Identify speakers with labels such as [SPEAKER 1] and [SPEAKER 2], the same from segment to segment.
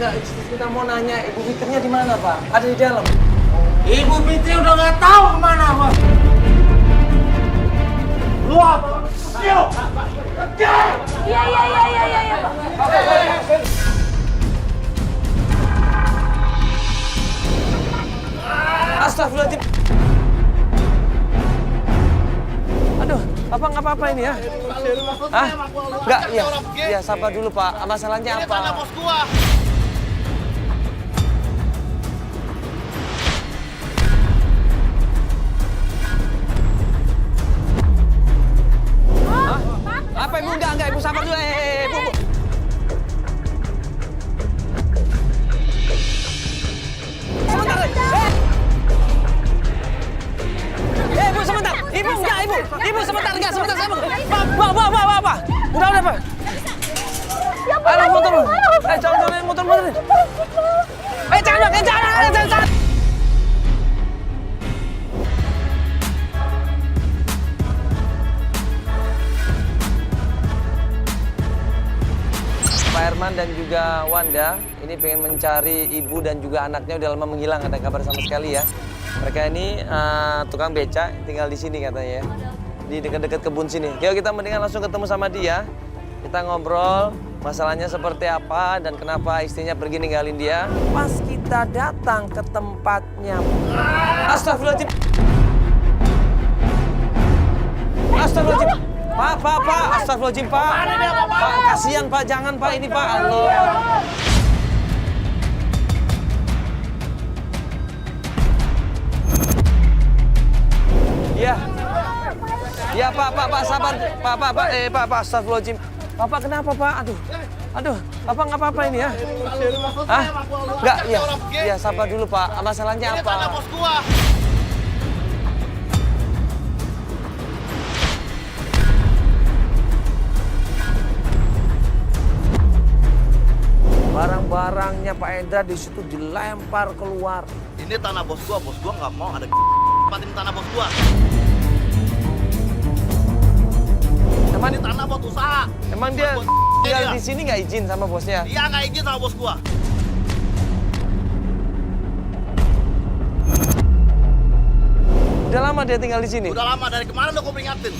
[SPEAKER 1] enggak, kita mau nanya Ibu Fitrinya di mana, Pak? Ada di dalam.
[SPEAKER 2] Ibu Fitri udah nggak tahu kemana, Pak. Luar, Pak.
[SPEAKER 3] Iya, Pak.
[SPEAKER 1] Astagfirullahaladzim. Aduh, Bapak nggak apa-apa ini ya? Hah? Enggak, iya. Ya, sabar dulu, Pak. Masalahnya apa?
[SPEAKER 2] Ini tanah bos gua.
[SPEAKER 1] Hah? Apa Ibu? Enggak, Ibu sabar dulu. Bu. Sebentar. Ibu sebentar. Ibu enggak, Ibu. Ibu sebentar, enggak, sebentar. Pak. Udah, Pak.
[SPEAKER 3] Ya ampun,
[SPEAKER 1] Ayo motor.
[SPEAKER 3] aduh.
[SPEAKER 1] Jangan motor. Jangan. Pak Herman dan juga Wanda ini pengen mencari ibu dan juga anaknya udah lama menghilang, ada kabar sama sekali ya. Mereka ini tukang beca, tinggal di sini katanya ya, di dekat-dekat kebun sini. Yuk kita mendingan langsung ketemu sama dia, kita ngobrol masalahnya seperti apa dan kenapa istrinya pergi ninggalin dia. Pas kita datang ke tempatnya, astagfirullahaladzim. Astagfirullahaladzim. Pak, astagfirullahaladzim, Pak. Pak, kasihan, Pak. Jangan, Pak. Ini, Pak. Allah. Ya, Pak, sabar. Pak, astagfirullahaladzim. Bapak kenapa, Pak? Aduh, Bapak nggak apa-apa ini ya? Hah? Nggak, iya, sabar dulu, Pak. Masalahnya
[SPEAKER 2] Ini
[SPEAKER 1] apa?
[SPEAKER 2] tanah bos gua.
[SPEAKER 1] Barang-barangnya Pak Endra di situ dilempar keluar.
[SPEAKER 2] Ini tanah bos gua nggak mau ada tempatin tanah bos gua.
[SPEAKER 1] Emang
[SPEAKER 2] Ini tanah buat usaha.
[SPEAKER 1] Emang dia
[SPEAKER 2] Buat
[SPEAKER 1] tinggal
[SPEAKER 2] dia.
[SPEAKER 1] di sini nggak izin sama bosnya?
[SPEAKER 2] Iya nggak izin sama bos gua.
[SPEAKER 1] Udah lama dia tinggal di sini?
[SPEAKER 2] Udah lama dari kemarin udah gua peringatin.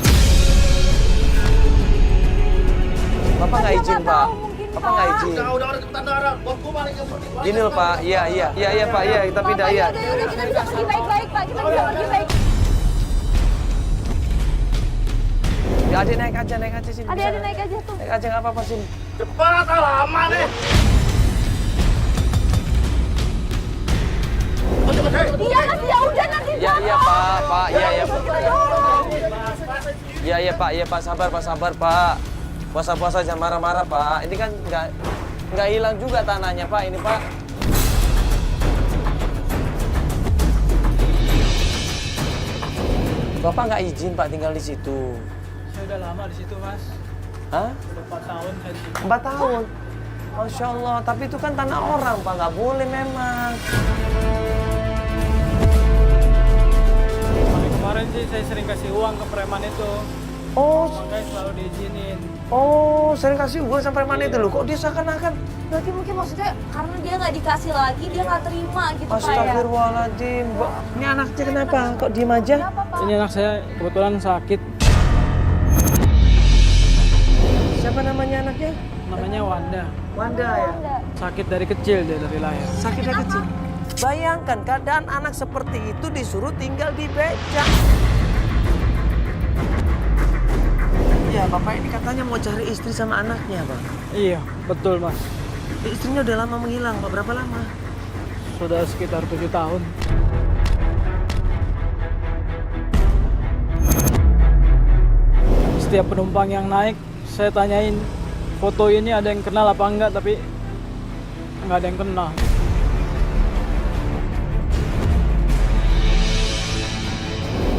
[SPEAKER 1] Bapak nggak izin, Pak. Bapak nggak izin.
[SPEAKER 2] Udah ada cepetan darah. Bos gua balik ke
[SPEAKER 1] Gini loh, Pak. Iya, Pak. Iya, kita pindah, iya.
[SPEAKER 3] Yaudah, kita bisa pergi baik-baik, Pak. Kita bisa pergi baik.
[SPEAKER 1] Ya, adik naik aja sini.
[SPEAKER 3] Adik naik aja tuh.
[SPEAKER 1] Naik aja nggak apa-apa sini.
[SPEAKER 2] Cepat, lama nih.
[SPEAKER 3] Iya, nanti ya udah nanti.
[SPEAKER 1] Iya, Pak. Iya, Pak. Sabar, Pak. Puasa-puasa jangan marah-marah, Pak. Ini kan nggak hilang juga tanahnya, Pak. Ini, Pak. Bapak nggak izin, Pak, tinggal di situ.
[SPEAKER 4] Saya udah lama di situ, Mas.
[SPEAKER 1] Hah?
[SPEAKER 4] Udah 4 tahun saya di situ.
[SPEAKER 1] 4 tahun? Masya Allah, tapi itu kan tanah orang, Pak. Nggak boleh memang.
[SPEAKER 4] Kemarin sih saya sering kasih uang ke preman itu.
[SPEAKER 1] Oh,
[SPEAKER 4] Makanya selalu diizinin.
[SPEAKER 1] sering kasih uang sampai mana itu loh? Kok dia seakan-akan?
[SPEAKER 3] Berarti mungkin maksudnya karena dia nggak dikasih lagi, dia nggak terima gitu, Pak ya.
[SPEAKER 1] Astagfirullahaladzim. Ini anaknya kenapa? Kok diem aja?
[SPEAKER 3] Kenapa, Pak?
[SPEAKER 4] Ini anak saya kebetulan sakit.
[SPEAKER 1] Siapa namanya anaknya?
[SPEAKER 4] Namanya Wanda.
[SPEAKER 1] Wanda ya?
[SPEAKER 4] Sakit dari kecil dia, dari lahir.
[SPEAKER 1] Sakit dari kecil. Bayangkan keadaan anak seperti itu disuruh tinggal di beca. Ya, Bapak ini katanya mau cari istri sama anaknya, Pak.
[SPEAKER 4] Iya, betul, Mas.
[SPEAKER 1] Istrinya udah lama menghilang, Pak. Berapa lama?
[SPEAKER 4] Sudah sekitar 7 tahun. Setiap penumpang yang naik, saya tanyain foto ini ada yang kenal apa enggak, tapi nggak ada yang kenal.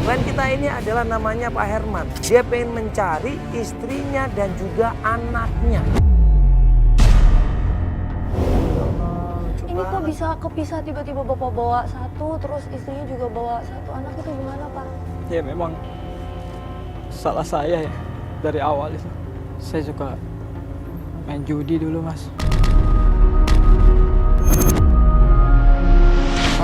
[SPEAKER 1] Klien kita ini adalah namanya Pak Herman. Dia pengen mencari istrinya dan juga anaknya.
[SPEAKER 3] Ini kok bisa kepisah tiba-tiba Bapak bawa satu, terus istrinya juga bawa satu. Anak itu gimana, Pak?
[SPEAKER 4] Ya memang salah saya ya dari awal itu. Saya suka main judi dulu, Mas.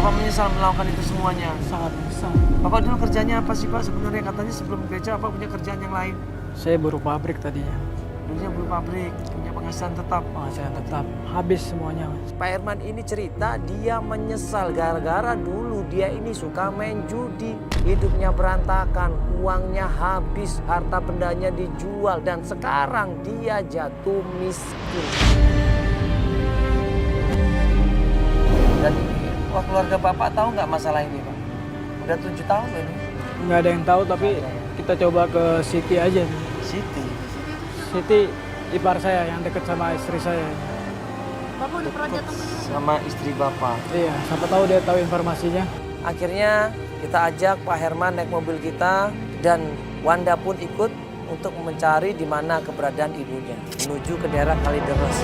[SPEAKER 1] Bapak menyesal melakukan itu semuanya.
[SPEAKER 4] Sangat besar.
[SPEAKER 1] Bapak dulu kerjanya apa sih Pak? Sebenarnya katanya sebelum gereja Bapak punya kerjaan yang lain.
[SPEAKER 4] Saya buruh pabrik tadinya.
[SPEAKER 1] Dulunya buruh pabrik, punya penghasilan tetap.
[SPEAKER 4] Penghasilan tetap. Habis semuanya, Mas.
[SPEAKER 1] Pak Herman ini cerita dia menyesal gara-gara dulu dia ini suka main judi. Hidupnya berantakan, uangnya habis, harta bendanya dijual. Dan sekarang dia jatuh miskin. Dan wah, keluarga Bapak tahu nggak masalah ini Pak? Udah 7 tahun loh ini.
[SPEAKER 4] Nggak ada yang tahu, tapi kita coba ke Siti aja.
[SPEAKER 1] Siti.
[SPEAKER 4] Siti ipar saya yang dekat sama istri saya.
[SPEAKER 3] Bapak udah pernah jatuh
[SPEAKER 1] Sama istri Bapak.
[SPEAKER 4] Iya, siapa tahu dia tahu informasinya.
[SPEAKER 1] Akhirnya kita ajak Pak Herman naik mobil kita dan Wanda pun ikut untuk mencari di mana keberadaan ibunya menuju ke daerah Kalideres.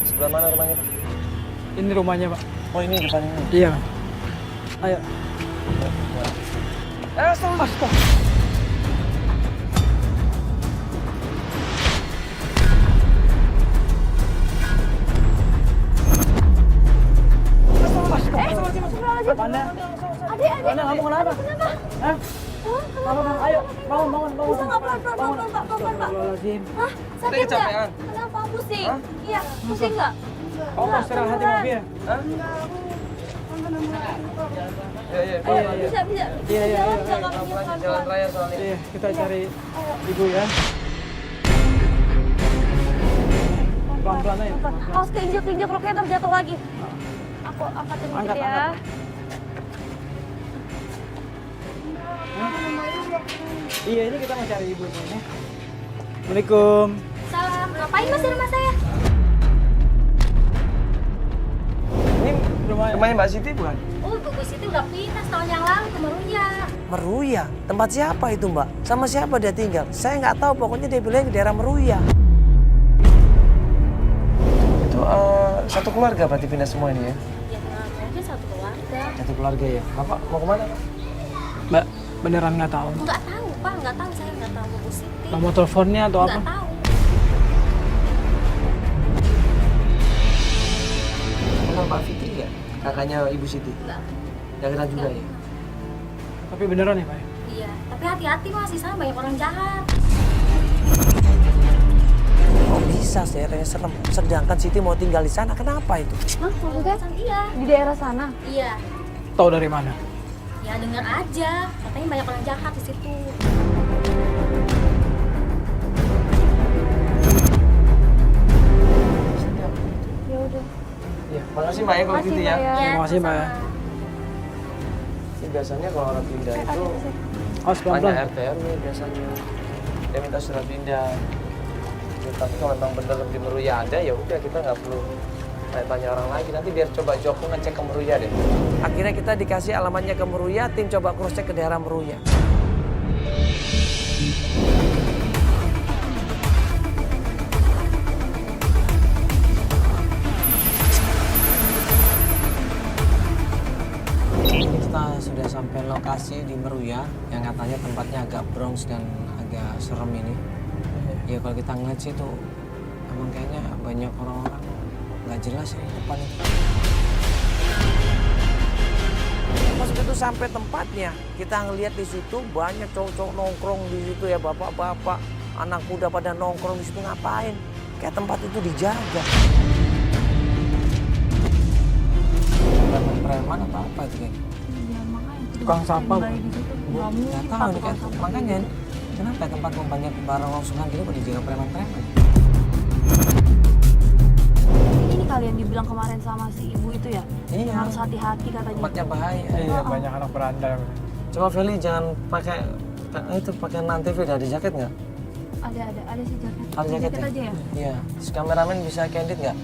[SPEAKER 1] Sebelah mana rumahnya Pak?
[SPEAKER 4] Ini rumahnya, Pak.
[SPEAKER 1] Oh ini depan ini.
[SPEAKER 4] Iya. Ayo.
[SPEAKER 1] Astaga.
[SPEAKER 4] Mana?
[SPEAKER 3] Adik.
[SPEAKER 4] Mana kamu kenapa? Hah? Bangun, ayo, bangun.
[SPEAKER 3] Bisa nggak pelan-pelan, Pak?
[SPEAKER 4] Astagfirullahaladzim.
[SPEAKER 3] Hah? Sakit nggak?
[SPEAKER 1] kecapean?
[SPEAKER 3] Kenapa? Pusing? Iya, pusing nggak?
[SPEAKER 4] Kamu mau istirahat di mobil?
[SPEAKER 1] Hah? Ya.
[SPEAKER 3] Ayo, bisa.
[SPEAKER 4] Iya,
[SPEAKER 3] Jalan,
[SPEAKER 4] iya.
[SPEAKER 3] jalan kakinya
[SPEAKER 1] Jalan
[SPEAKER 3] pelan-pelan.
[SPEAKER 1] raya soalnya.
[SPEAKER 4] Iya, kita cari ibu ya. Pelan-pelan aja.
[SPEAKER 3] Awas keinjek-injek roknya terjatuh lagi. Aku angkatin dikit
[SPEAKER 4] Angkat,
[SPEAKER 3] ya.
[SPEAKER 4] Iya, ini kita mau cari ibu ini. Assalamualaikum.
[SPEAKER 3] Salam. Ngapain Mas di rumah saya?
[SPEAKER 1] Ini rumahnya Mbak Siti bukan?
[SPEAKER 3] Oh, Ibu Siti udah pindah setahun yang lalu ke Meruya.
[SPEAKER 1] Meruya? Tempat siapa itu Mbak? Sama siapa dia tinggal? Saya nggak tahu, pokoknya dia bilang di daerah Meruya. Itu satu keluarga berarti pindah semua ini ya?
[SPEAKER 3] Ya, mungkin satu keluarga.
[SPEAKER 1] Satu keluarga ya? Bapak mau kemana Pak?
[SPEAKER 4] Mbak, beneran nggak tahu?
[SPEAKER 3] Nggak tahu, Pak. Nggak tahu. Saya nggak tahu Ibu Siti.
[SPEAKER 4] Nomor teleponnya atau apa?
[SPEAKER 3] Nggak tahu.
[SPEAKER 1] Kenal Pak Fitri ya? Kakaknya Ibu Siti?
[SPEAKER 3] Nggak.
[SPEAKER 1] Nggak kenal juga ya?
[SPEAKER 4] Tapi beneran ya, Pak?
[SPEAKER 3] Iya. Tapi hati-hati Mas, di sana banyak orang jahat.
[SPEAKER 1] Oh bisa, daerahnya serem. Sedangkan Siti mau tinggal di sana, kenapa itu?
[SPEAKER 3] Hah? Maksudnya? Iya.
[SPEAKER 5] Di daerah sana?
[SPEAKER 3] Iya.
[SPEAKER 4] Tahu dari mana?
[SPEAKER 3] Ya dengar aja. Katanya banyak orang jahat di situ.
[SPEAKER 5] Ya udah.
[SPEAKER 1] Ya, makasih Mbak ya kalau gitu ya.
[SPEAKER 4] Terima kasih, Mbak.
[SPEAKER 3] sama-sama.
[SPEAKER 1] Ini biasanya kalau orang pindah itu
[SPEAKER 4] Awas
[SPEAKER 1] tanya
[SPEAKER 4] pelan-pelan.
[SPEAKER 1] RT RW biasanya. Dia minta surat pindah. Ya, tapi kalau memang bener di Meruya ada, ya udah kita nggak perlu tanya orang lagi. Nanti biar coba Joko ngecek ke Meruya deh. Akhirnya kita dikasih alamatnya ke Meruya, tim coba cross check ke daerah Meruya. Kita sudah sampai lokasi di Meruya yang katanya tempatnya agak bronx dan agak serem ini. Ya kalau kita ngeliat sih tuh emang kayaknya banyak orang-orang nggak jelas ya depan itu. Pas itu sampai tempatnya, kita ngeliat di situ banyak cowok-cowok nongkrong di situ ya, bapak-bapak, anak muda pada nongkrong di situ ngapain? Kayak tempat itu dijaga. Preman atau apa itu kayak?
[SPEAKER 5] Iya, makanya.
[SPEAKER 4] Tukang sampah.
[SPEAKER 1] Nggak tahu nih kan, makanya kenapa tempat banyak barang longsoran gini kok dijaga preman-preman?
[SPEAKER 5] Ini kalian dibilang kemarin sama si ibu itu ya?
[SPEAKER 1] Iya.
[SPEAKER 5] Harus hati-hati katanya.
[SPEAKER 1] Tempatnya bahaya.
[SPEAKER 4] Iya, banyak anak berandal.
[SPEAKER 1] Coba Feli jangan pakai itu pakai non-TV, ada jaket nggak?
[SPEAKER 5] Ada sih jaket.
[SPEAKER 1] Ada jaket ya?
[SPEAKER 5] aja ya?
[SPEAKER 1] Iya. Terus kameramen bisa candid nggak?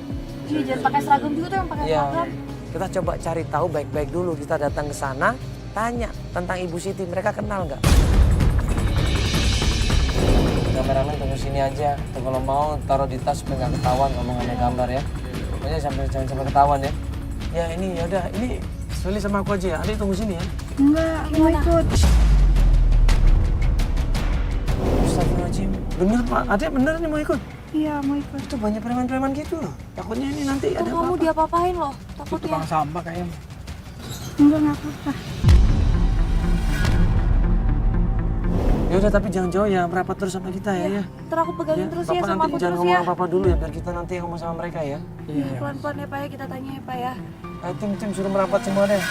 [SPEAKER 5] Iya, jangan pakai seragam juga tuh yang pakai
[SPEAKER 1] Iya.
[SPEAKER 5] seragam.
[SPEAKER 1] Kita coba cari tahu baik-baik dulu. Kita datang ke sana, tanya tentang Ibu Siti. Mereka kenal nggak? Kameramen tunggu sini aja. Tuh, kalau mau taruh di tas supaya nggak ketahuan ngomongannya gambar ya. Pokoknya jangan sampai ketahuan ya. Ya ini ya udah ini Feli sama aku aja ya. Adik tunggu sini ya.
[SPEAKER 5] Enggak, mau ikut.
[SPEAKER 1] Bener Pak, Adek bener nih mau ikut?
[SPEAKER 5] Iya, mau ikut.
[SPEAKER 1] Itu banyak preman-preman gitu loh. Takutnya ini nanti
[SPEAKER 5] Tuh
[SPEAKER 1] ada
[SPEAKER 5] kamu
[SPEAKER 1] apa-apa.
[SPEAKER 5] diapa-apain loh,
[SPEAKER 4] Itu
[SPEAKER 5] takutnya.
[SPEAKER 4] tukang sampah kayaknya.
[SPEAKER 5] Enggak apa-apa.
[SPEAKER 1] Ya udah tapi jangan jauh ya, merapat terus sama kita ya. Ya.
[SPEAKER 5] Ntar aku pegangin terus ya
[SPEAKER 1] Bapak
[SPEAKER 5] sama
[SPEAKER 1] nanti
[SPEAKER 5] aku
[SPEAKER 1] jangan
[SPEAKER 5] terus
[SPEAKER 1] ngomong
[SPEAKER 5] ya.
[SPEAKER 1] apa-apa dulu ya, biar kita nanti yang ngomong sama mereka ya.
[SPEAKER 4] Iya, iya.
[SPEAKER 5] Pelan-pelan ya Pak ya, kita tanya ya Pak ya.
[SPEAKER 1] Ayo tim suruh merapat semua deh.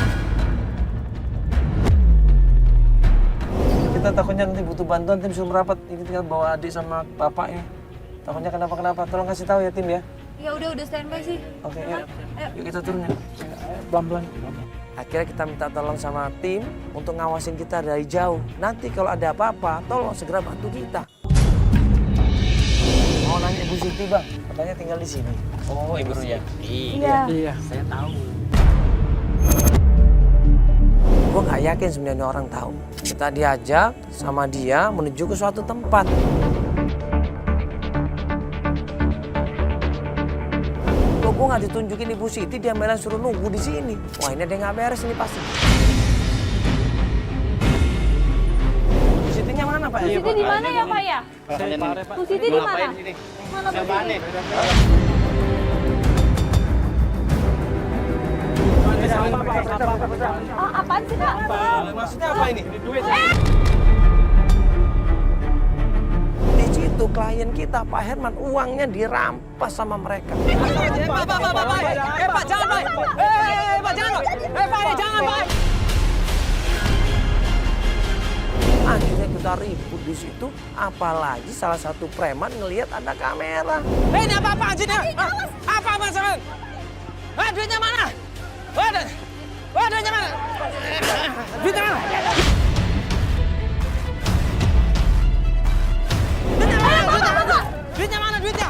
[SPEAKER 1] Kita takutnya nanti butuh bantuan, tim suruh merapat. Ini tinggal bawa adik sama bapaknya. Takutnya kenapa-kenapa, tolong kasih tahu ya tim ya.
[SPEAKER 5] Ya udah standby sih.
[SPEAKER 1] Oke, yuk.
[SPEAKER 5] Ayo.
[SPEAKER 1] Yuk kita turun ya.
[SPEAKER 4] Pelan-pelan.
[SPEAKER 1] Akhirnya kita minta tolong sama tim untuk ngawasin kita dari jauh. Nanti kalau ada apa-apa, tolong segera bantu kita. Mau nanya Ibu Siti Bang, katanya tinggal di sini. Oh, Ibu Ruyati.
[SPEAKER 5] Iya.
[SPEAKER 4] Iya.
[SPEAKER 1] Saya tahu. Gue nggak yakin sebenarnya orang tahu. Kita diajak sama dia menuju ke suatu tempat. Loh, gue nggak ditunjukin Ibu Siti, dia malah suruh nunggu di sini. Wah, ini ada yang nggak beres ini pasti. Bu Sitinya mana Pak?
[SPEAKER 5] Bu Siti di mana ya Pak ya?
[SPEAKER 4] Saya pare, Pak.
[SPEAKER 5] Bu Siti di mana? Mana Bu Siti? Oh, apaan sih Kak?
[SPEAKER 1] Maksudnya apa ini? Di situ klien kita Pak Herman uangnya dirampas sama mereka.
[SPEAKER 6] Pak, jangan, Pak. Pak, jangan, Pak. Pak, jangan, Pak.
[SPEAKER 1] Akhirnya kita ribut di situ, apalagi salah satu preman ngelihat ada kamera.
[SPEAKER 6] Ini apa-apaan sih, Nek? Apa masalah? Duitnya mana? Duitnya mana? Duitnya mana? Duitnya mana? Duitnya?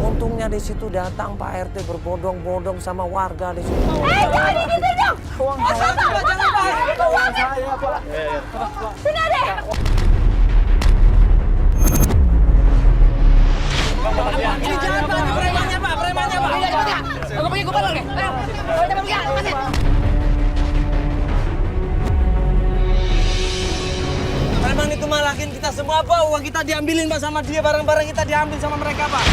[SPEAKER 1] Untungnya di situ datang Pak RT berbondong-bondong sama warga di situ.
[SPEAKER 5] Jangan digigit dong!
[SPEAKER 6] Jangan, Pak.
[SPEAKER 5] Itu uangnya! Sini adek!
[SPEAKER 6] Ini jangan, Pak. Ini premannya, Pak. Premannya, Pak. Aku pergi, gue balik nih. Ayo, cepet pergi, lepasin. Preman itu malakin kita semua, Pak. Uang kita diambilin, Pak, sama dia. Barang-barang kita diambil sama mereka, Pak.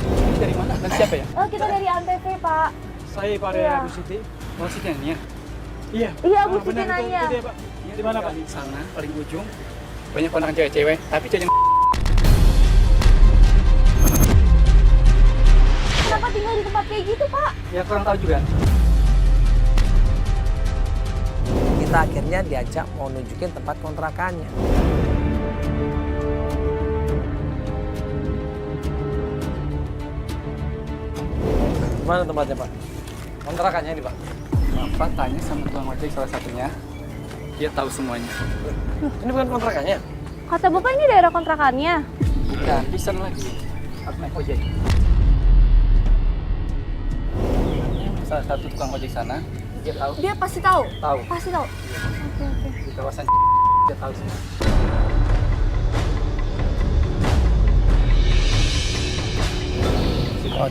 [SPEAKER 4] Ini dari mana dan siapa ya?
[SPEAKER 5] Oh, kita dari Antv Pak.
[SPEAKER 4] Saya pare
[SPEAKER 5] Iya.
[SPEAKER 4] Bu Siti. Oh, Siti nanya. Iya.
[SPEAKER 5] Iya, Bu
[SPEAKER 4] Ah,
[SPEAKER 5] Siti
[SPEAKER 4] benar, itu-
[SPEAKER 5] nanya.
[SPEAKER 4] itu dia, Pak. Di mana, Pak? Di sana, paling ujung. Banyak kontrakan cewek-cewek, tapi cewek yang
[SPEAKER 5] Kenapa tinggal di tempat kayak gitu Pak?
[SPEAKER 4] ya kurang tahu juga.
[SPEAKER 1] Kita akhirnya diajak mau nunjukin tempat kontrakannya.
[SPEAKER 6] Mana tempatnya, Pak? Kontrakannya ini, Pak.
[SPEAKER 4] Bapak tanya sama tukang ojek salah satunya. Dia tahu semuanya.
[SPEAKER 6] Ini bukan kontrakannya.
[SPEAKER 5] Kata Bapak ini daerah kontrakannya.
[SPEAKER 4] Bukan, di sana lagi. Aku naik ojek. Salah satu tukang ojek sana, dia tahu.
[SPEAKER 5] Dia pasti tahu.
[SPEAKER 4] Tahu.
[SPEAKER 5] Pasti tahu. Oke, oke.
[SPEAKER 4] Di kawasan dia tahu semua.
[SPEAKER 1] Oh,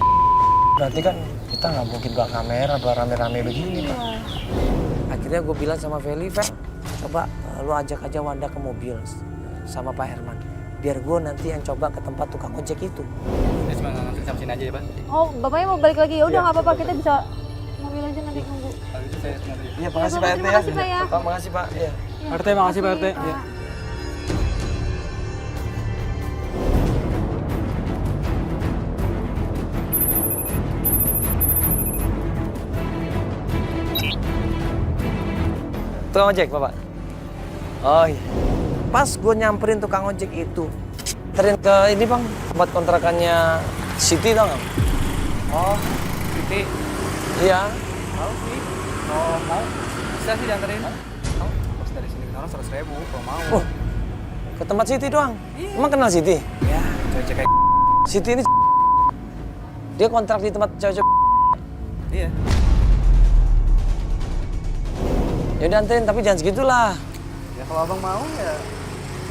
[SPEAKER 1] berarti kan kita nggak mungkin bawa kamera, bawa rame-rame begini Pak. Akhirnya gue bilang sama Feli, Fel, coba lu ajak aja Wanda ke mobil sama Pak Herman. Biar gue nanti yang coba ke tempat tukang ojek itu.
[SPEAKER 4] Dia cuma nganter sampai sini aja ya, Pak.
[SPEAKER 5] Oh, Bapaknya mau balik lagi. Ya udah
[SPEAKER 4] Iya.
[SPEAKER 5] nggak apa-apa, kita bisa mobil aja nanti nunggu.
[SPEAKER 4] Kalau itu saya tinggal dulu.
[SPEAKER 1] Iya,
[SPEAKER 5] makasih Pak RT ya. Makasih, Pak, ya.
[SPEAKER 1] Pak, makasih Pak. Iya.
[SPEAKER 4] Pak RT, makasih Pak RT. Iya.
[SPEAKER 1] Tukang ojek, Bapak? Oh iya. Pas gue nyamperin tukang ojek itu, terin ke ini Bang, tempat kontrakannya Siti tau nggak?
[SPEAKER 4] Oh, Siti.
[SPEAKER 1] Iya.
[SPEAKER 4] Tahu sih. Oh, mau? Bisa sih dianterin. Mau? Pas dari sini ke sana 100.000 kalau mau.
[SPEAKER 1] Oh, ke tempat Siti doang? Emang kenal Siti?
[SPEAKER 4] Ya, cewek kayak
[SPEAKER 1] Siti ini dia kontrak di tempat cewek-cewek.
[SPEAKER 4] iya.
[SPEAKER 1] Ya udah anterin, tapi jangan segitulah.
[SPEAKER 4] Ya kalau abang mau ya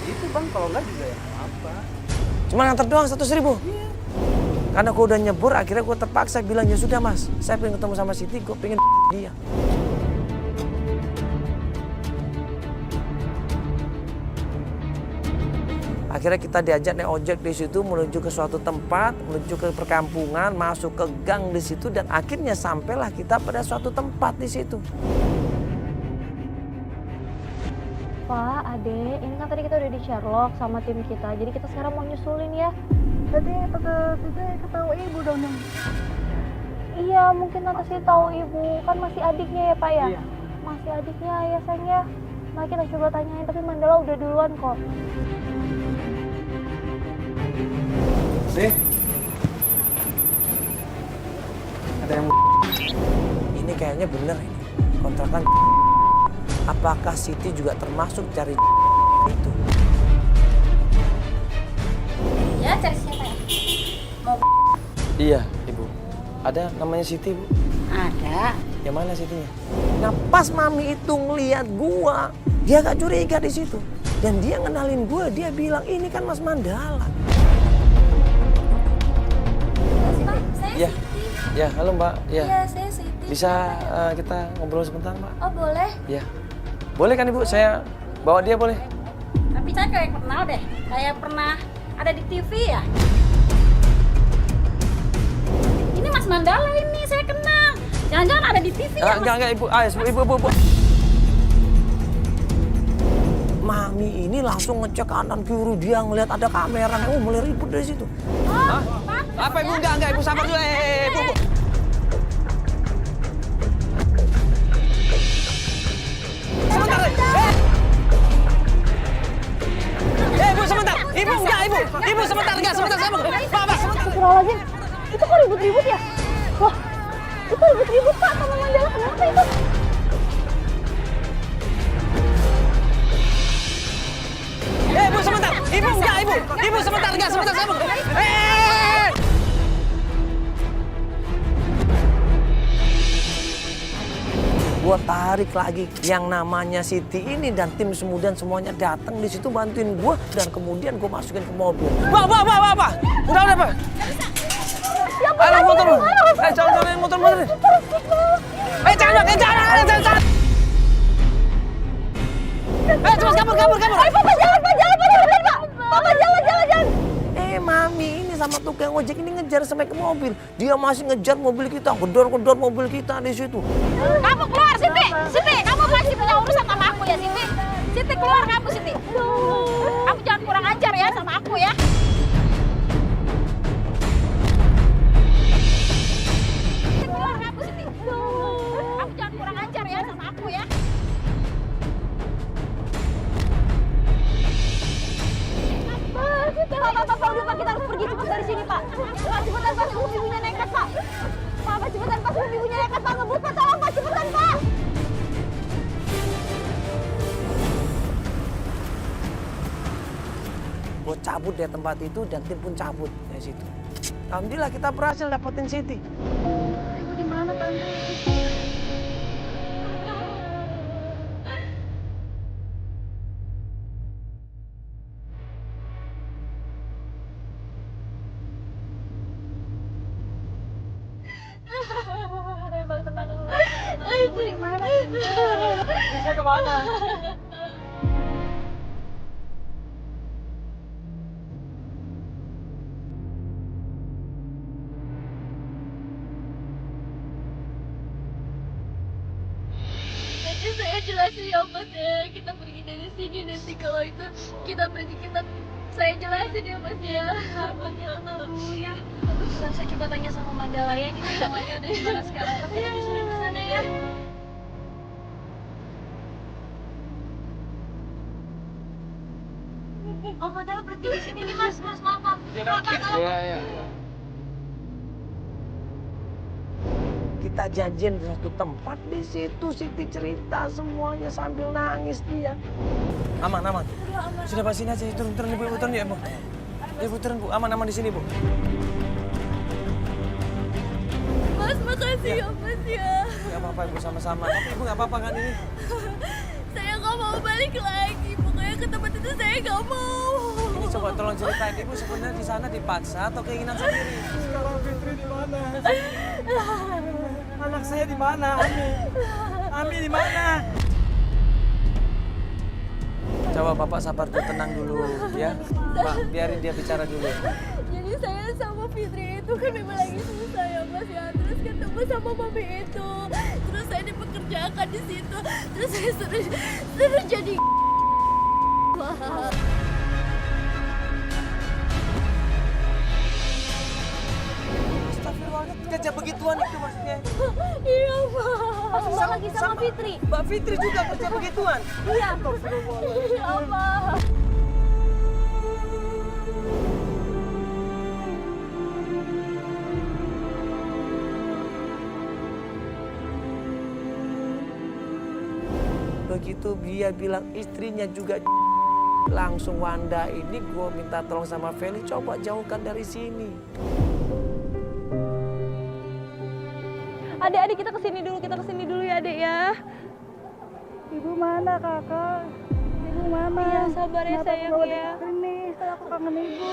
[SPEAKER 7] Itu bang, kalau enggak juga ya apa.
[SPEAKER 1] Cuma nganter doang 100.000. Karena gue udah nyebur, akhirnya gue terpaksa bilang, ya sudah mas, saya pengen ketemu sama Siti, gue pengen dia. Akhirnya kita diajak naik ojek di situ menuju ke suatu tempat, menuju ke perkampungan, masuk ke gang di situ, dan akhirnya sampailah kita pada suatu tempat di situ.
[SPEAKER 3] Pak, Ade, ini kan tadi kita udah di Sherlock sama tim kita, jadi kita sekarang mau nyusulin ya. Tadi Tante tahu ibu dong. Iya, mungkin Tante sih tahu ibu, kan masih adiknya ya Pak ya?
[SPEAKER 4] Iya.
[SPEAKER 3] Masih adiknya ya sayang ya. Nah kita coba tanyain, tapi Mandala udah duluan kok.
[SPEAKER 4] Deh. Ada yang
[SPEAKER 1] Ini kayaknya bener ini, kontrakan. Apakah Siti juga termasuk cari itu?
[SPEAKER 5] Ya, cari siapa ya?
[SPEAKER 1] Iya, Ibu. Ada namanya Siti, Bu?
[SPEAKER 8] Ada.
[SPEAKER 1] Yang mana Sitinya? Nah, pas Mami itu ngeliat gua, dia gak curiga di situ. Dan dia ngenalin gua, dia bilang, ini kan Mas Mandala.
[SPEAKER 5] Pak, saya
[SPEAKER 1] Iya.
[SPEAKER 5] Siti.
[SPEAKER 1] Ya, halo Mbak. Ya.
[SPEAKER 5] Iya, saya Siti.
[SPEAKER 1] Bisa kita ngobrol sebentar, Mbak?
[SPEAKER 5] Oh, boleh.
[SPEAKER 1] Ya. Boleh kan Ibu? Saya bawa dia boleh?
[SPEAKER 8] Tapi saya kayak kenal deh. Kayak pernah ada di TV ya. Ini Mas Mandala ini, saya kenal. Jangan-jangan ada di TV ya, Mas?
[SPEAKER 1] Enggak, Ibu. Ibu. Mami ini langsung ngecek kanan kiri, dia ngelihat ada kamera, mulai ribut dari situ.
[SPEAKER 8] Oh,
[SPEAKER 1] Apa Ibu? Enggak, Ibu sabar dulu. Ibu. Sebentar. Ibu sebentar. Ibu enggak, Ibu. Ibu sebentar, enggak, sebentar. Pak, sebentar.
[SPEAKER 3] Astagfirullahaladzim, itu kok ribut-ribut ya? Wah, itu ribut-ribut Pak sama Mandala, kenapa itu?
[SPEAKER 1] Ibu sebentar. Ibu enggak, Ibu. Ibu sebentar, enggak, sebentar. Gua tarik lagi yang namanya Siti ini dan tim semudian semuanya datang di situ bantuin gua dan kemudian gua masukin ke mobil. Pak. Udah, Pak. Ayo motor. Jangan motor. Jangan. Cepat kabur.
[SPEAKER 3] Papa jangan, Pak. Papa jangan.
[SPEAKER 1] Mami ini sama tukang ojek ini ngejar sampai ke mobil. Dia masih ngejar mobil kita, gedor mobil kita di situ.
[SPEAKER 8] Kamu keluar, Siti. Siti, kamu masih punya urusan sama aku ya, Siti. Siti, keluar kamu, Siti. Kamu jangan kurang ajar ya sama aku ya. Siti, keluar kamu, Siti. Kamu jangan kurang ajar ya sama aku ya.
[SPEAKER 3] Pak, udah Pak, kita harus pergi cepat dari sini Pak. Pak, cepetan Pak, sebelum ibunya nekat Pak. Pak, cepetan Pak, sebelum ibunya nekat Pak, ngebut Pak, tolong Pak, cepetan Pak.
[SPEAKER 1] Gue cabut dari tempat itu dan tim pun cabut dari situ. Alhamdulillah kita berhasil dapetin Siti.
[SPEAKER 3] Ibu di mana Tante? Ibu di mana?
[SPEAKER 4] bisa kemana?
[SPEAKER 3] Nanti saya jelasin ya Mas ya, kita pergi dari sini, nanti kalau itu kita pergi saya jelasin ya Mas ya. Ya. Terus saya coba tanya sama Mandala ya, ini namanya ada di mana sekarang, tapi kita disuruh ke sana ya. Oh Mandala berhenti di sini nih Mas, maaf.
[SPEAKER 4] Iya.
[SPEAKER 1] Kita janjian di satu tempat di situ Siti cerita semuanya sambil nangis dia. Aman. Sudah Pak, sini aja, turun Ibu, turun ya Bu. Ibu turun Bu, aman di sini Bu.
[SPEAKER 3] Mas, makasih ya Mas ya.
[SPEAKER 1] Gak apa-apa Ibu, sama-sama. Tapi Ibu gak apa-apa kan ini?
[SPEAKER 3] Saya nggak mau balik lagi, pokoknya ke tempat itu saya nggak mau.
[SPEAKER 1] Ini coba tolong ceritain, ibu sebenarnya di sana dipaksa atau keinginan sendiri?
[SPEAKER 4] Sekarang Fitri di mana? Anak saya di mana? Ami di mana?
[SPEAKER 1] Coba Bapak sabar dulu, tenang dulu ya. Pak, biarin dia bicara dulu.
[SPEAKER 3] Jadi saya sama Fitri itu kan memang lagi susah ya Mas ya. Terus ketemu sama mami itu. Terus saya dipekerjakan di situ. Terus saya suruh jadi
[SPEAKER 1] Astagfirullahaladzim, kerja begituan itu maksudnya.
[SPEAKER 3] iya Pak.
[SPEAKER 5] Pas lagi sama Fitri.
[SPEAKER 1] Mbak Fitri juga kerja begituan.
[SPEAKER 3] Iya. Iya Pak.
[SPEAKER 1] Begitu dia bilang istrinya juga langsung Wanda ini gue minta tolong sama Feli coba jauhkan dari sini.
[SPEAKER 3] Adik-adik kita kesini dulu ya Adik ya.
[SPEAKER 6] Ibu mana kakak? Ibu mana?
[SPEAKER 3] Iya sabar ya sayang ya.
[SPEAKER 6] Ini aku kangen ibu.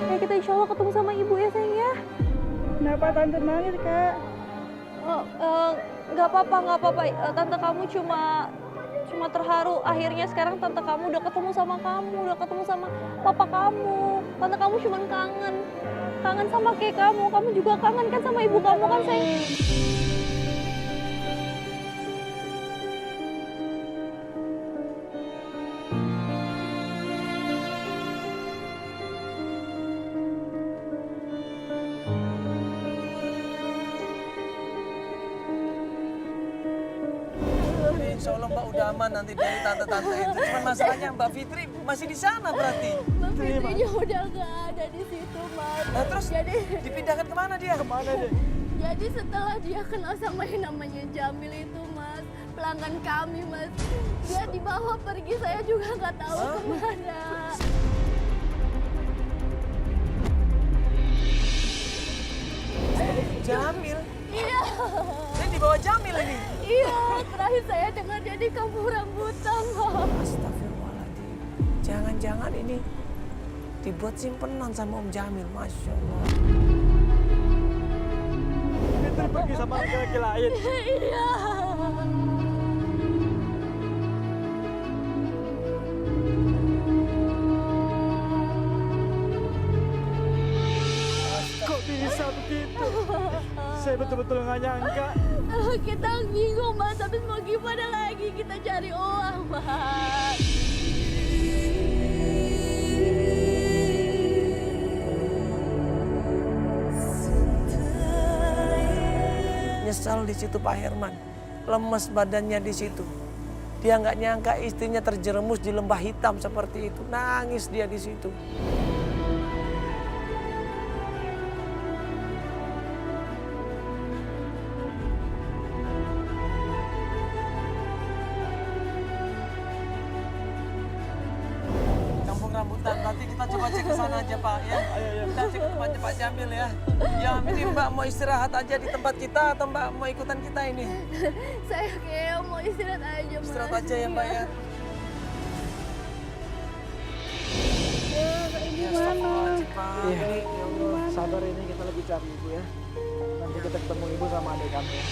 [SPEAKER 3] Ya kita insya Allah ketemu sama ibu ya sayang ya.
[SPEAKER 6] Kenapa tante nangis kak?
[SPEAKER 3] Nggak apa-apa. Tante kamu cuma terharu. Akhirnya sekarang tante kamu udah ketemu sama kamu, udah ketemu sama papa kamu. Tante kamu cuma kangen sama kayak kamu. Kamu juga kangen kan sama ibu kamu kan sayang?
[SPEAKER 1] Insya Allah Mbak udah aman nanti dari tante-tante itu. Cuman masalahnya Mbak Fitri masih di sana berarti.
[SPEAKER 3] Mbak Fitrinya udah nggak ada di situ Mas.
[SPEAKER 1] Nah, terus
[SPEAKER 3] Jadi
[SPEAKER 1] dipindahkan kemana dia?
[SPEAKER 4] Kemana deh?
[SPEAKER 3] Jadi setelah dia kenal sama yang namanya Jamil itu Mas, pelanggan kami Mas, dia dibawa pergi, saya juga nggak tahu kemana.
[SPEAKER 1] Jamil?
[SPEAKER 3] Iya,
[SPEAKER 1] Ini dibawa Jamil ini?
[SPEAKER 3] iya, terakhir saya dengar dia di kampung rambutan Mas.
[SPEAKER 1] Astagfirullahaladzim. Jangan-jangan ini dibuat simpenan sama Om Jamil, Masya Allah.
[SPEAKER 4] Fitri pergi sama laki-laki lain.
[SPEAKER 3] Iya.
[SPEAKER 4] Kok bisa begitu? Saya betul-betul nggak nyangka.
[SPEAKER 3] Kita bingung Mas, habis mau gimana lagi, kita cari uang Mas.
[SPEAKER 1] Nyesal di situ Pak Herman, lemes badannya di situ. Dia nggak nyangka istrinya terjerumus di lembah hitam seperti itu. Nangis dia di situ. Kampung rambutan, nanti kita coba cek ke sana aja Pak ya. Kita cek ke tempatnya Pak Jamil ya. Ya ini Mbak mau istirahat aja di tempat kita atau Mbak mau ikutan kita ini?
[SPEAKER 3] Saya kayak mau istirahat aja Mas.
[SPEAKER 1] Istirahat aja ya Mbak ya.
[SPEAKER 6] Ibu mana?
[SPEAKER 1] Iya.
[SPEAKER 4] Ya Allah, sabar ini kita lagi cari ibu ya. Nanti kita ketemu ibu sama adik kami ya.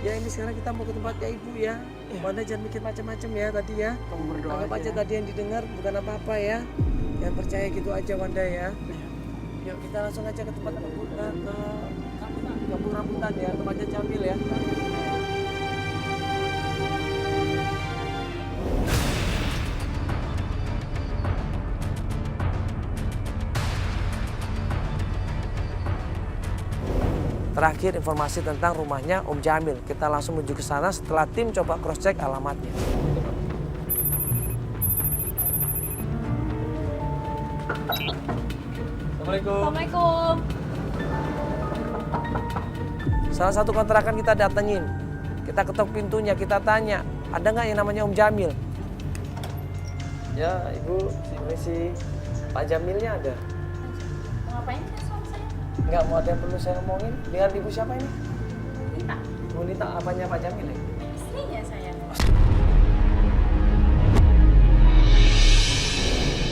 [SPEAKER 1] Ya ini sekarang kita mau ke tempatnya ibu ya. Wanda jangan mikir macam-macam ya tadi ya.
[SPEAKER 4] Kamu berdoa
[SPEAKER 1] Anggap aja
[SPEAKER 4] aja.
[SPEAKER 1] tadi yang didengar bukan apa-apa ya. Jangan percaya gitu aja Wanda ya. Yuk kita langsung aja ke tempat rambutan, ke kampung rambutan ya, tempatnya Jamil ya. Terakhir informasi tentang rumahnya Om Jamil. Kita langsung menuju ke sana setelah tim coba cross check alamatnya. Assalamualaikum.
[SPEAKER 3] Assalamualaikum.
[SPEAKER 1] Salah satu kontrakan kita datengin. Kita ketok pintunya, kita tanya, ada nggak yang namanya Om Jamil? Ya, Ibu, permisi. Pak Jamilnya ada?
[SPEAKER 8] Ngapain sih suami saya?
[SPEAKER 1] Nggak mau ada yang perlu saya ngomongin. Dengan Ibu siapa ini?
[SPEAKER 8] Kita.
[SPEAKER 1] Bu Nita, apanya Pak Jamil ya?
[SPEAKER 8] Istrinya saya.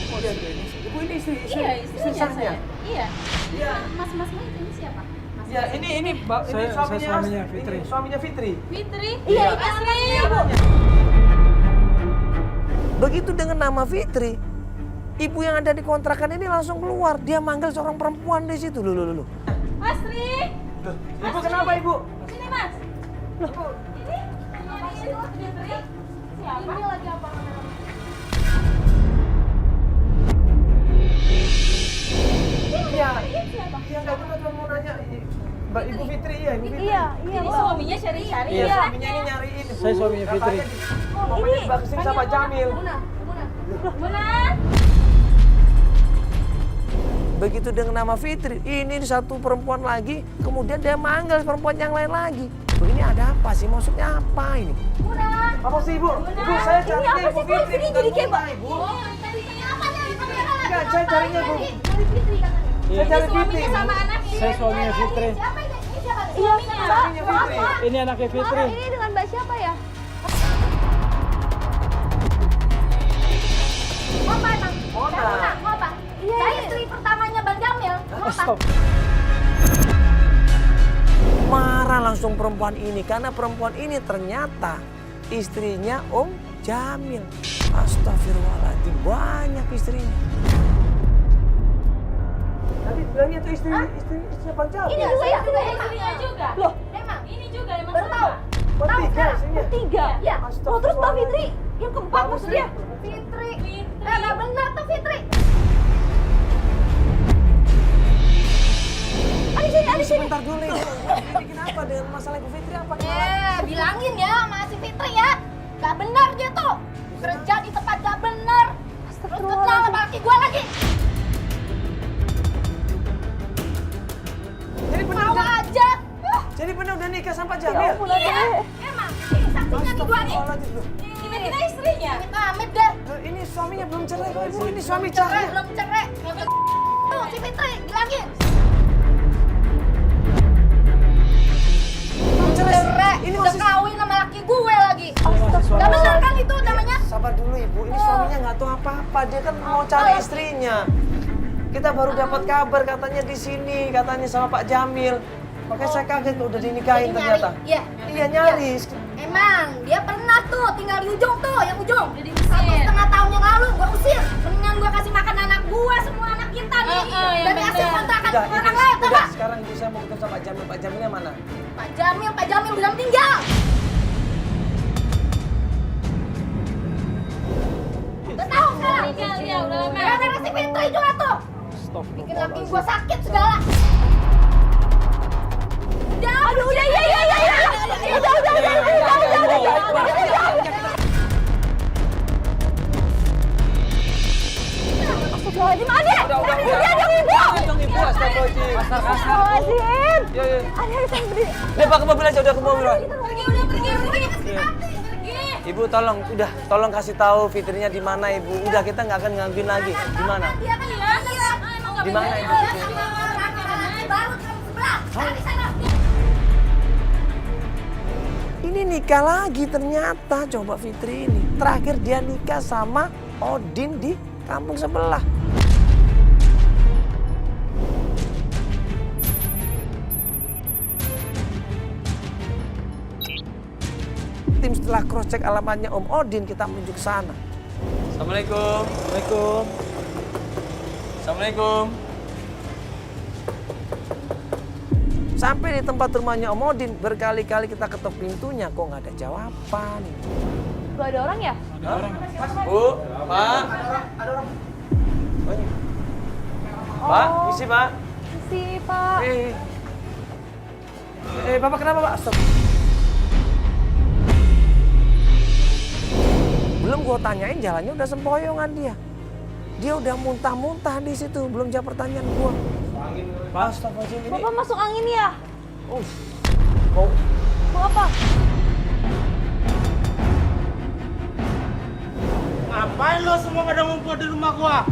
[SPEAKER 1] Oh, dia ini. Ibu ini istri
[SPEAKER 8] Iya, istrinya
[SPEAKER 1] sahnya?
[SPEAKER 8] saya. Iya.
[SPEAKER 1] Iya.
[SPEAKER 8] Mas ini siapa? Mas
[SPEAKER 1] Ya, ini
[SPEAKER 4] Saya suaminya Fitri.
[SPEAKER 1] Ini suaminya Fitri.
[SPEAKER 8] Fitri.
[SPEAKER 1] Iya.
[SPEAKER 8] Ini aslinya, Bu.
[SPEAKER 1] Begitu dengan nama Fitri, ibu yang ada di kontrakan ini langsung keluar. Dia manggil seorang perempuan di situ. Loh.
[SPEAKER 8] Asri.
[SPEAKER 1] Ibu kenapa, Ibu?
[SPEAKER 8] Sini, Mas. Ibu. Ini nyariin Fitri. Siapa? Ini lagi apa?
[SPEAKER 1] Iya. Iya, enggak benar cuma mau nanya. Mbak Ibu Fitri, iya, Ibu Fitri.
[SPEAKER 5] Iya,
[SPEAKER 8] Ini suaminya cari-cari
[SPEAKER 1] Iya,
[SPEAKER 8] ya.
[SPEAKER 1] suaminya ini nyariin. Ibu.
[SPEAKER 4] Saya suaminya Fitri.
[SPEAKER 1] Katanya mau pengen baksin sama Jamil.
[SPEAKER 8] Muna.
[SPEAKER 1] Begitu dengan nama Fitri, ini satu perempuan lagi, kemudian dia manggil perempuan yang lain lagi. Bu, ini ada apa sih? Maksudnya apa ini?
[SPEAKER 8] Muna.
[SPEAKER 1] Apa sih, Ibu? Ibu, saya carinya Ibu Fitri.
[SPEAKER 5] Ini jadi kayak
[SPEAKER 1] bukan Ibu.
[SPEAKER 8] Oh, tadi apa nih?
[SPEAKER 1] Enggak, saya carinya, Bu.
[SPEAKER 8] Cari Fitri katanya.
[SPEAKER 1] Saya cari Fitri.
[SPEAKER 8] Suaminya sama anaknya.
[SPEAKER 4] Saya suaminya Fitri.
[SPEAKER 8] Siapa ini? Ini siapa?
[SPEAKER 5] Iya,
[SPEAKER 8] Suaminya.
[SPEAKER 1] Suaminya Fitri.
[SPEAKER 4] Ini anaknya Fitri.
[SPEAKER 5] Ini dengan Mbak siapa ya?
[SPEAKER 8] Mau apa emang?
[SPEAKER 1] Mona.
[SPEAKER 8] Mau apa?
[SPEAKER 5] Iya,
[SPEAKER 8] Saya
[SPEAKER 5] iya.
[SPEAKER 8] istri pertamanya Bang Jamil. Mau apa?
[SPEAKER 4] Stop.
[SPEAKER 1] Marah langsung perempuan ini karena perempuan ini ternyata istrinya Om Jamil. Astagfirullahaladzim, banyak istrinya. Tadi bilangnya itu istri Bang Jamil.
[SPEAKER 8] Ini juga ya? Istrinya juga.
[SPEAKER 5] Loh,
[SPEAKER 8] Emang? Ini juga emang
[SPEAKER 5] baru tahu.
[SPEAKER 1] Bertiga istrinya.
[SPEAKER 5] Bertiga.
[SPEAKER 8] Iya.
[SPEAKER 5] Oh, terus Mbak Fitri yang keempat
[SPEAKER 1] Bagus,
[SPEAKER 5] maksudnya?
[SPEAKER 8] Fitri. Nggak benar tuh Fitri.
[SPEAKER 5] Ada sini.
[SPEAKER 1] Sebentar dulu Ibu. Ini kenapa dengan masalah Ibu Fitri apa?
[SPEAKER 8] Bilangin ya sama si Fitri ya. Gak benar dia tuh. Kerja di tempat gak benar. Terus kenal sama laki gue lagi.
[SPEAKER 1] Jadi benar
[SPEAKER 8] Mau aja.
[SPEAKER 1] Jadi benar udah nikah sama Pak
[SPEAKER 5] Ya
[SPEAKER 1] Jamil?
[SPEAKER 5] ampun,
[SPEAKER 8] Iya. Emang. Ini saksinya nih dua nih.
[SPEAKER 1] Astagfirullahaladzim, loh.
[SPEAKER 8] Kita istrinya. Amit-amit deh.
[SPEAKER 1] Loh, ini suaminya belum cerai kok Ibu. Ini suami
[SPEAKER 8] Cerai,
[SPEAKER 1] cerai.
[SPEAKER 8] belum cerai. Tuh si Fitri, bilangin. Cerai.
[SPEAKER 1] Ini
[SPEAKER 8] Udah
[SPEAKER 1] masih
[SPEAKER 8] kawin sama laki gue lagi.
[SPEAKER 4] Suami
[SPEAKER 8] Gak benar
[SPEAKER 4] saya.
[SPEAKER 8] kan itu namanya?
[SPEAKER 1] sabar dulu Ibu. Ini suaminya nggak tahu apa-apa. Dia kan mau cari istrinya. Kita baru dapat kabar katanya di sini, katanya sama Pak Jamil. Makanya saya kaget loh udah dinikahin ternyata.
[SPEAKER 8] Iya.
[SPEAKER 1] Iya nyaris.
[SPEAKER 8] Emang dia pernah tuh tinggal di ujung tuh, yang ujung. 1,5 tahun yang lalu gua usir. Mendingan gua kasih makan anak gua, semua anak kita nih. Dari hasil kontrakan
[SPEAKER 1] Udah,
[SPEAKER 8] orang
[SPEAKER 1] Ibu,
[SPEAKER 8] lain, tau
[SPEAKER 1] udah.
[SPEAKER 8] gak?
[SPEAKER 1] Sekarang Ibu saya mau ketemu sama Pak Jamil. Pak Jamilnya mana?
[SPEAKER 8] Pak Jamil udah meninggal. Udah tahu sekarang? Meninggal dia udah lama. Gara-gara si Fitri juga tuh.
[SPEAKER 4] Stop.
[SPEAKER 8] Bikin laki gua sakit segala.
[SPEAKER 5] Aduh, udah, iya. Astagfirullahaladzim, Ade! Udah dong, Ibu!
[SPEAKER 1] Ibu, astagfirullahaladzim.
[SPEAKER 5] Astagfirullahaladzim!
[SPEAKER 1] Iya, iya.
[SPEAKER 5] Ade harus yang berdiri.
[SPEAKER 1] Udah Pak, ke mobil aja, udah ke mobil. Pak.
[SPEAKER 8] Pergi.
[SPEAKER 1] Ibu tolong kasih tahu Fitrinya di mana Ibu. Udah kita nggak akan ngangguin lagi. Di mana?
[SPEAKER 8] Dia kan
[SPEAKER 1] Di mana Ibu?
[SPEAKER 8] baru sebelah. Cari sana.
[SPEAKER 1] Ini nikah lagi ternyata, coba Fitri ini. Terakhir dia nikah sama Odin di kampung sebelah. Tim setelah cross check alamatnya Om Odin, kita menuju ke sana. Assalamualaikum.
[SPEAKER 4] Assalamualaikum.
[SPEAKER 1] Assalamualaikum. Sampai di tempat rumahnya Om Odin, berkali-kali kita ketok pintunya, kok nggak ada jawaban.
[SPEAKER 5] Gak ada orang ya?
[SPEAKER 1] Bu, Pak. Pak, misi Pak.
[SPEAKER 5] Si Pak.
[SPEAKER 1] Bapak kenapa Pak? Stop. Belum gua tanyain jalannya udah sempoyongan dia. Dia udah muntah-muntah di situ, belum jawab pertanyaan gua. Pak, astagfirullahaladzim ini.
[SPEAKER 5] Bapak masuk angin ya?
[SPEAKER 1] Mau
[SPEAKER 5] Mau apa?
[SPEAKER 7] Ngapain lo semua pada ngumpul di rumah gua?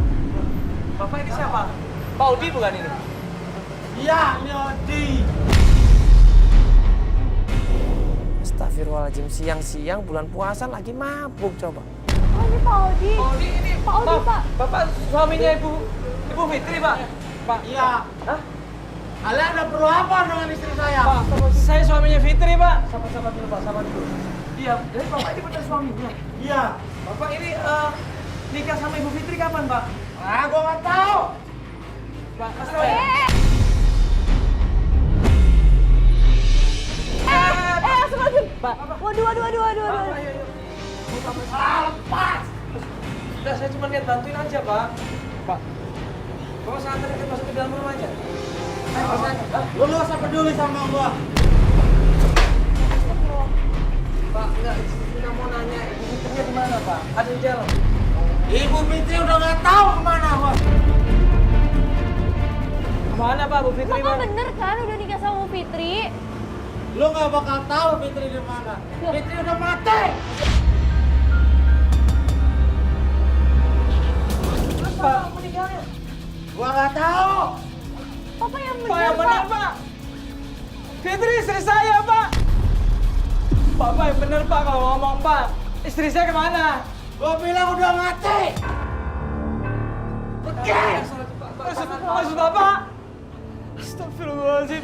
[SPEAKER 1] Bapak ini siapa? Pak Odi bukan ini?
[SPEAKER 7] Iya, ini Odi.
[SPEAKER 1] Astagfirullahaladzim, siang-siang bulan puasa lagi mabuk coba.
[SPEAKER 5] Oh ini Pak Odi.
[SPEAKER 1] Pak Odi ini,
[SPEAKER 5] Pak Odi, Pak.
[SPEAKER 1] Bapak suaminya Ibu Fitri, Pak. Pak.
[SPEAKER 7] Iya.
[SPEAKER 1] Hah?
[SPEAKER 7] Kalian ada perlu apa dengan istri saya?
[SPEAKER 1] Pak, saya suaminya Fitri, Pak. Sabar dulu, Pak, sabar dulu. Iya, jadi Bapak ini benar suaminya.
[SPEAKER 7] Iya.
[SPEAKER 1] Bapak ini nikah sama Ibu Fitri kapan, Pak?
[SPEAKER 7] Ah, gua nggak tahu.
[SPEAKER 1] Pak, kasih tahu ya.
[SPEAKER 5] Astagfirullahaladzim. Pak. Waduh.
[SPEAKER 7] Lepas.
[SPEAKER 1] Udah, saya cuma lihat bantuin aja, Pak. Pak. Bapak sangat terdekat masuk ke dalam rumah aja.
[SPEAKER 7] Lu nggak usah peduli sama gua.
[SPEAKER 1] Pak, enggak, kita mau nanya Ibu Fitrinya di mana, Pak? Ada di jalan.
[SPEAKER 7] Ibu Fitri udah nggak tahu kemana, Bos.
[SPEAKER 1] Kemana, Pak, Bu Fitri,
[SPEAKER 5] Bapak
[SPEAKER 1] Pak?
[SPEAKER 5] bener kan udah nikah sama Bu Fitri?
[SPEAKER 7] Lu nggak bakal tahu Fitri di mana. Fitri udah mati.
[SPEAKER 1] Pak, meninggalnya.
[SPEAKER 7] Gua nggak tahu.
[SPEAKER 5] Papa yang
[SPEAKER 1] Pak, yang
[SPEAKER 5] bener,
[SPEAKER 1] benar, Pak. Fitri istri saya, Pak. Bapak yang benar, Pak, kalau ngomong, Pak. Istri saya kemana?
[SPEAKER 7] Gua bilang udah mati. Pergi.
[SPEAKER 1] Maksud Bapak? Astagfirullahaladzim.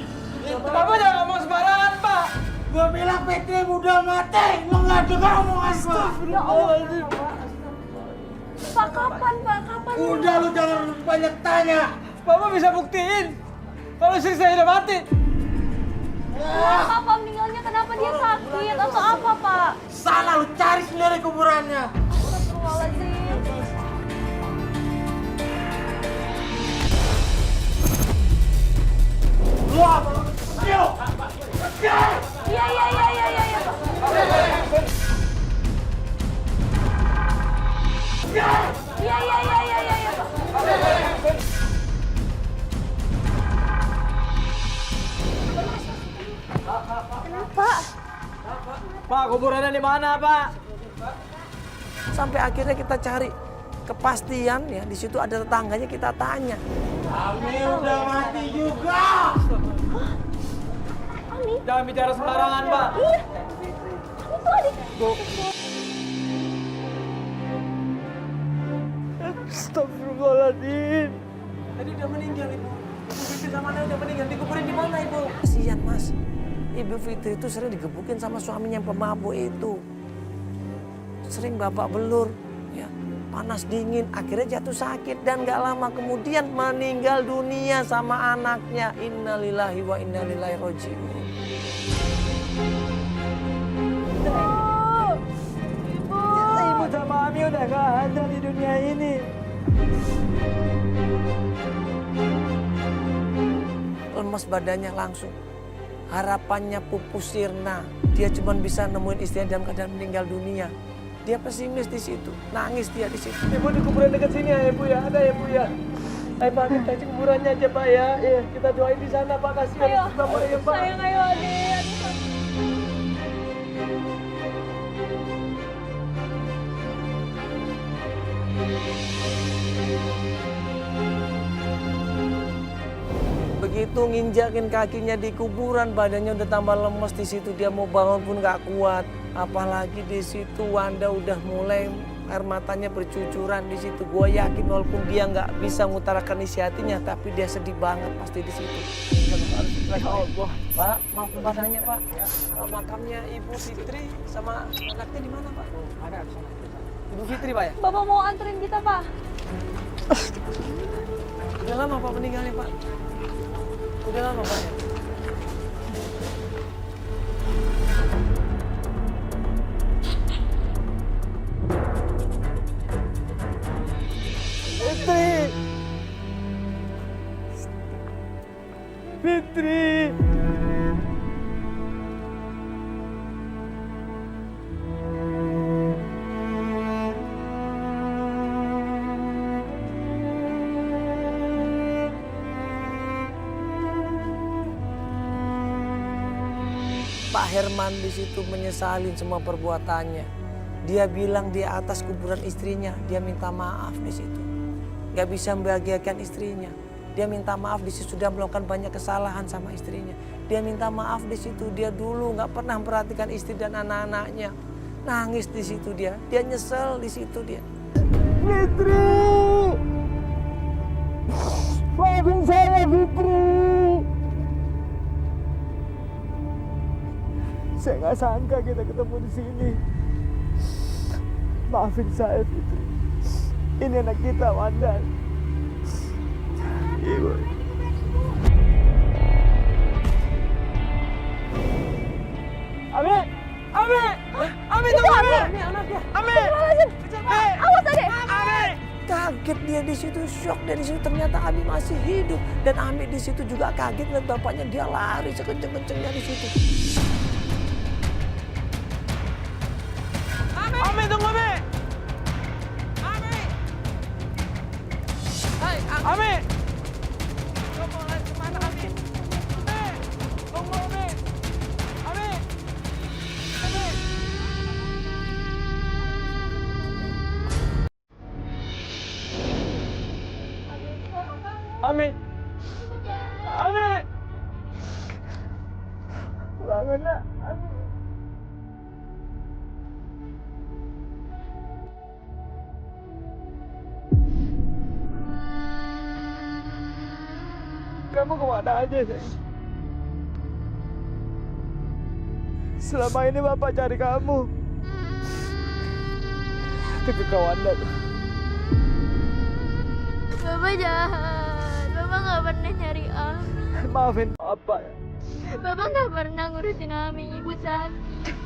[SPEAKER 1] Bapak jangan ngomong sembarangan, Pak.
[SPEAKER 7] Gua bilang Fitri udah mati. Lu nggak dengar omongan gua.
[SPEAKER 5] Ya Allah. Pak kapan, Pak? Kapan?
[SPEAKER 7] Udah lu jangan banyak tanya.
[SPEAKER 1] Bapak bisa buktiin kalau istri saya udah mati.
[SPEAKER 5] Kenapa Pak meninggalnya? Kenapa dia sakit atau apa, Pak?
[SPEAKER 7] Salah, lu cari sendiri kuburannya.
[SPEAKER 5] Astagfirullahaladzim.
[SPEAKER 7] Lu apa? Yuk.
[SPEAKER 5] Iya, Pak. Iya, Pak. Kenapa?
[SPEAKER 1] Pak, kuburannya di mana, Pak? Sampai akhirnya kita cari kepastian ya, di situ ada tetangganya, kita tanya.
[SPEAKER 7] Kami udah mati juga.
[SPEAKER 5] Ani?
[SPEAKER 1] Jangan bicara sembarangan, Pak.
[SPEAKER 5] Iya. Itu adik.
[SPEAKER 1] Astagfirullahaladzim. Tadi udah meninggal, Ibu. Ibu Fitri sama Naya udah meninggal. Dikuburin di mana, Ibu? Kasihan, Mas. Ibu Fitri itu sering digebukin sama suaminya yang pemabuk itu. Sering babak belur, ya, panas dingin, akhirnya jatuh sakit dan gak lama kemudian meninggal dunia sama anaknya. Innalillahi wa inna ilaihi raji'un. Ibu sama Ami udah gak ada di dunia ini. Lemas badannya langsung. Harapannya pupus sirna. Dia cuma bisa nemuin istrinya dalam keadaan meninggal dunia. Dia pesimis di situ, nangis dia di situ. Ibu di kuburan dekat sini ya, Ibu ya, ada ya, Bu ya. Ayo Pak, kita cek kuburannya aja Pak ya. Iya, kita doain di sana Pak, kasihan
[SPEAKER 5] Ayo,
[SPEAKER 1] Bapak ya Pak.
[SPEAKER 5] sayang ayo adik.
[SPEAKER 1] Begitu nginjakin kakinya di kuburan, badannya udah tambah lemes di situ. Dia mau bangun pun gak kuat. Apalagi di situ Wanda udah mulai air matanya bercucuran di situ. Gue yakin walaupun dia nggak bisa mengutarakan isi hatinya, tapi dia sedih banget pasti di situ. Allah, Pak, maaf bahasanya Pak. Makamnya Ibu Fitri sama anaknya di mana Pak? Ada di sana. Ibu Fitri Pak ya?
[SPEAKER 5] Bapak mau anterin kita, Pak.
[SPEAKER 1] Udah lama Pak meninggalnya Pak. Udah lama Pak ya? Fitri! Fitri! Pak Herman di situ menyesalin semua perbuatannya. Dia bilang di atas kuburan istrinya, dia minta maaf di situ. Gak bisa membahagiakan istrinya. Dia minta maaf di situ, sudah melakukan banyak kesalahan sama istrinya. Dia minta maaf di situ, dia dulu gak pernah memperhatikan istri dan anak-anaknya. Nangis di situ dia nyesel di situ dia.
[SPEAKER 4] Fitri! Maafin saya, Fitri! Saya nggak sangka kita ketemu di sini. Maafin saya, Fitri. Ini anak kita, Wanda. Ibu. Ami! Ami! Ami, tunggu Ami! Ami!
[SPEAKER 5] Awas Ade!
[SPEAKER 4] Ami!
[SPEAKER 1] Kaget dia di situ, shock dia di situ, ternyata Ami masih hidup. Dan Ami di situ juga kaget lihat bapaknya, dia lari sekenceng-kencengnya di situ.
[SPEAKER 4] Ami, tunggu Ami! Ami! Hai, Ami! Kamu mau lari kemana, Ami? Ami! Tunggu, Ami! Ami! Ami! Ami! Ami! Bangun nak, Ami! Kamu kemana aja, sayang? Selama ini Bapak cari kamu. Itu kekawanan.
[SPEAKER 3] Bapak jahat. Bapak nggak pernah nyari Ami.
[SPEAKER 4] Maafin Bapak ya.
[SPEAKER 3] Bapak nggak pernah ngurusin Ami. Ibu sakit.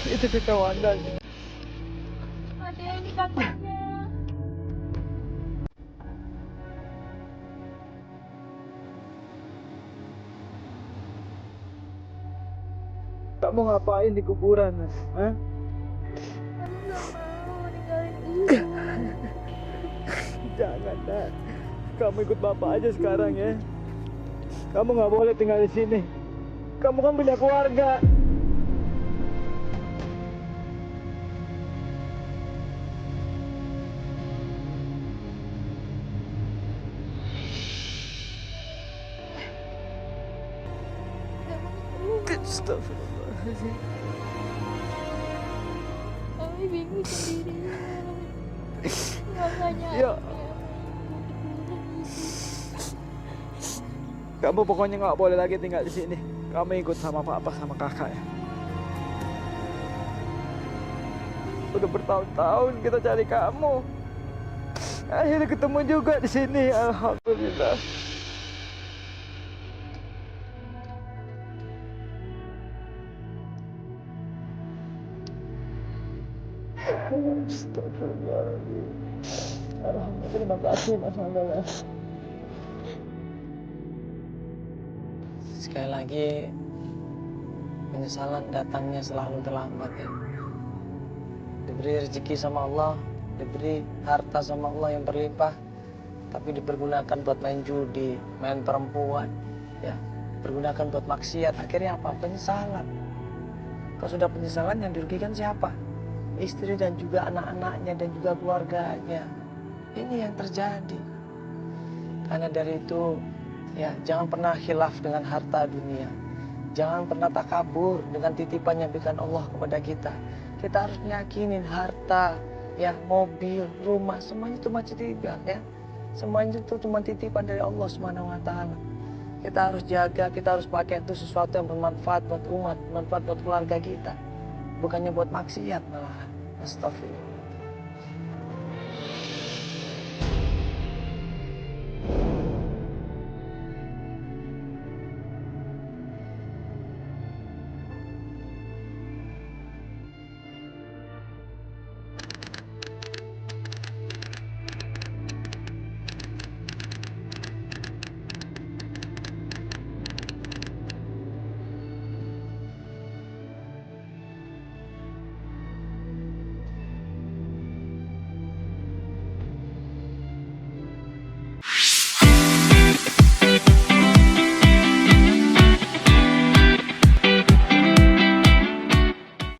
[SPEAKER 4] Itu kekawanan.
[SPEAKER 3] Ada yang di kakinya.
[SPEAKER 4] Kamu ngapain di kuburan, Mas? Hah?
[SPEAKER 3] Aku nggak mau ninggalin ibu.
[SPEAKER 4] Jangan, Nak. Kamu ikut Bapak aja sekarang ya. Kamu nggak boleh tinggal di sini. Kamu kan punya keluarga. Astagfirullahaladzim.
[SPEAKER 3] Ami bingung sendirian. Makanya
[SPEAKER 4] Ya. Kamu pokoknya nggak boleh lagi tinggal di sini. Kamu ikut sama papa sama kakak ya. Udah bertahun-tahun kita cari kamu. Akhirnya ketemu juga di sini. Alhamdulillah. Astagfirullahaladzim. Alhamdulillah, terima kasih Mas Mandala.
[SPEAKER 1] Sekali lagi, penyesalan datangnya selalu terlambat ya. Diberi rezeki sama Allah, diberi harta sama Allah yang berlimpah, tapi dipergunakan buat main judi, main perempuan, ya, pergunakan buat maksiat. Akhirnya apa? Penyesalan. Kalau sudah penyesalan, yang dirugikan siapa? Istri dan juga anak-anaknya dan juga keluarganya. Ini yang terjadi. Karena dari itu, ya, jangan pernah khilaf dengan harta dunia. Jangan pernah takabur dengan titipan yang diberikan Allah kepada kita. Kita harus yakinin harta, ya, mobil, rumah, semuanya itu masih titipan, ya. Semuanya itu cuma titipan dari Allah SWT. Kita harus jaga, kita harus pakai itu sesuatu yang bermanfaat buat umat, bermanfaat buat keluarga kita. Bukannya buat maksiat malahan. Astagfirullah.